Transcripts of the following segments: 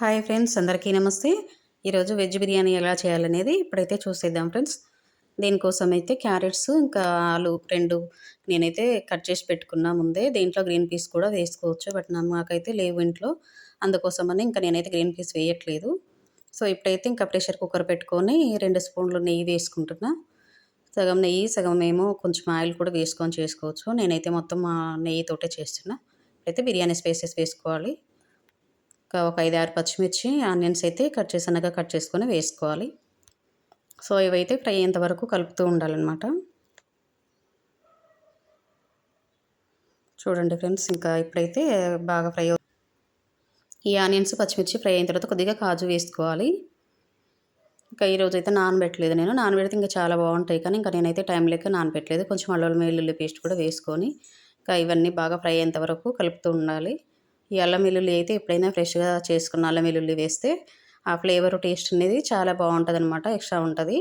Hi friends, అందరికీ నమస్తే. ఈరోజు వెజ్ బిర్యానీ ఎలా చేయాలనేది ఇప్పుడైతే చూసేద్దాం ఫ్రెండ్స్. దీనికోసం అయితే క్యారెట్స్ ఇంకా ఆలు 2 నేనైతే కట్ చేసి పెట్టుకున్నా ముందే. దీంట్లో గ్రీన్ పీస్ కూడా వేసుకోవచ్చు. బట్ మాకైతే లేవు ఇంట్లో. అందుకోసమని ఇంకా నేనైతే గ్రీన్ పీస్ వేయట్లేదు. సో ఇప్పుడైతే ఇంకా ప్రెషర్ కుక్కర్ పెట్టుకొని 2 స్పూన్లు నెయ్యి వేసుకుంటున్నా. సగం నెయ్యి, సగం ఏమో కొంచెం ఆయిల్ కూడా వేసుకొని చేసుకోవచ్చు. నేనైతే మొత్తం నెయ్యితోటే చేస్తున్నా. అయితే బిర్యానీ స్పైసెస్ వేసుకోవాలి. ఒక 5, 6 పచ్చిమిర్చి, ఆనియన్స్ అయితే సన్నగా కట్ చేసుకొని వేసుకోవాలి. సో ఇవైతే ఫ్రై అయ్యేంత వరకు కలుపుతూ ఉండాలన్నమాట. చూడండి ఫ్రెండ్స్, ఇంకా ఇప్పుడైతే బాగా ఫ్రై ఈ ఆనియన్స్, పచ్చిమిర్చి ఫ్రై అయిన తర్వాత కొద్దిగా కాజు వేసుకోవాలి. ఇంకా ఈరోజు అయితే నానబెట్టలేదు నేను. నానబెడితే ఇంకా చాలా బాగుంటాయి, కానీ ఇంకా నేనైతే టైం లేక నానబెట్టలేదు. కొంచెం అల్లం వెల్లుల్లి పేస్ట్ కూడా వేసుకొని ఇంకా ఇవన్నీ బాగా ఫ్రై అయ్యేంత వరకు కలుపుతూ ఉండాలి. ఈ అల్లం వెల్లుల్లి అయితే ఎప్పుడైనా ఫ్రెష్గా చేసుకున్న అల్లం వెల్లుల్లి వేస్తే ఆ ఫ్లేవర్ టేస్ట్ అనేది చాలా బాగుంటుంది అనమాట, ఎక్స్ట్రా ఉంటుంది.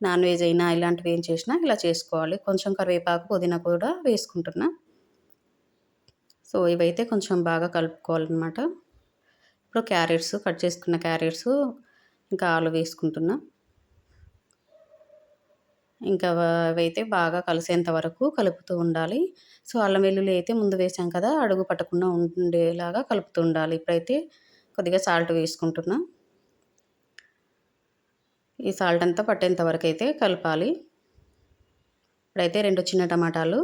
నాన్ వెజ్ అయినా ఇలాంటివి ఏం చేసినా ఇలా చేసుకోవాలి. కొంచెం కరివేపాకు, పుదీనా కూడా వేసుకుంటున్నా. సో ఇవైతే కొంచెం బాగా కలుపుకోవాలన్నమాట. ఇప్పుడు కట్ చేసుకున్న క్యారెట్స్ ఇంకా ఆలు వేసుకుంటున్నా. ఇంకా అవైతే బాగా కలిసేంత వరకు కలుపుతూ ఉండాలి. సో అల్లం వెల్లుల్లి అయితే ముందు వేసాం కదా, అడుగు పట్టకుండా ఉండేలాగా కలుపుతూ ఉండాలి. ఇప్పుడైతే కొద్దిగా సాల్ట్ వేసుకుంటున్నా. ఈ సాల్ట్ అంతా పట్టేంత వరకు అయితే కలపాలి. ఇప్పుడైతే 2 చిన్న టమాటాలు,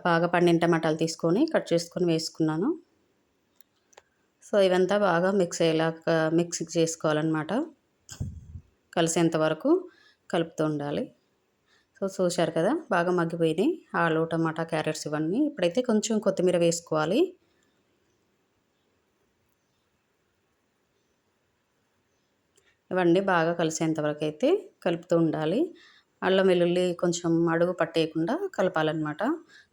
బాగా పండిన టమాటాలు తీసుకొని కట్ చేసుకొని వేసుకున్నాను. సో ఇవంతా బాగా మిక్స్ చేసుకోవాలన్నమాట. కలిసేంత వరకు కలుపుతూ ఉండాలి. సో చూశారు కదా, బాగా మగ్గిపోయినాయి ఆలు, టమాటా, క్యారెట్స్ ఇవన్నీ. ఇప్పుడైతే కొంచెం కొత్తిమీర వేసుకోవాలి. ఇవన్నీ బాగా కలిసేంత వరకు అయితే కలుపుతూ ఉండాలి. అల్లం వెల్లుల్లి కొంచెం అడుగు పట్టేయకుండా కలపాలన్నమాట.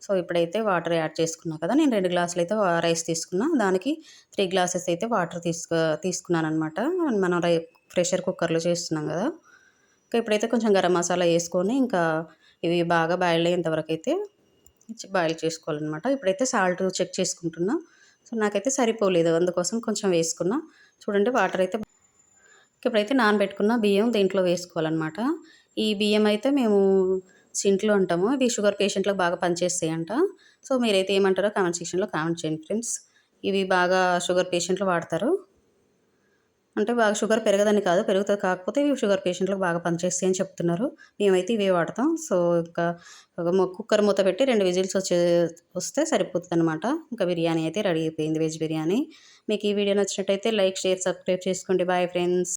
సో ఇప్పుడైతే వాటర్ యాడ్ చేసుకున్నా కదా, నేను 2 గ్లాసులు అయితే రైస్ తీసుకున్నా. దానికి 3 గ్లాసెస్ అయితే వాటర్ తీసుకున్నాను అనమాట. మనం ప్రెషర్ కుక్కర్లో చేస్తున్నాం కదా. ఇంకా ఇప్పుడైతే కొంచెం గరం మసాలా వేసుకొని ఇంకా ఇవి బాగా బాయిల్ అయ్యేంత వరకు అయితే బాయిల్ చేసుకోవాలన్నమాట. ఇప్పుడైతే సాల్ట్ చెక్ చేసుకుంటున్నా. సో నాకైతే సరిపోలేదు, అందుకోసం కొంచెం వేసుకున్నా. చూడండి, వాటర్ అయితే ఇప్పుడైతే నానబెట్టుకున్న బియ్యం దీంట్లో వేసుకోవాలన్నమాట. ఈ బియ్యం అయితే మేము సింట్లో అంటాము. ఇవి షుగర్ పేషెంట్లకు బాగా పనిచేస్తాయంట. సో మీరైతే ఏమంటారో కామెంట్ సెక్షన్లో కామెంట్ చేయండి ఫ్రెండ్స్. ఇవి బాగా షుగర్ పేషెంట్లు వాడతారు. అంటే బాగా షుగర్ పెరగదని కాదు, పెరుగుతుంది. కాకపోతే ఇవి షుగర్ పేషెంట్లకు బాగా పనిచేస్తాయి అని చెప్తున్నారు. మేమైతే ఇవే వాడతాం. సో ఇంకా కుక్కర్ మూత పెట్టి 2 విజిల్స్ వస్తే సరిపోతుంది అనమాట. ఇంకా బిర్యానీ అయితే రెడీ అయిపోయింది, వెజ్ బిర్యానీ. మీకు ఈ వీడియో నచ్చినట్టయితే లైక్, షేర్, సబ్స్క్రైబ్ చేసుకోండి. Bye friends.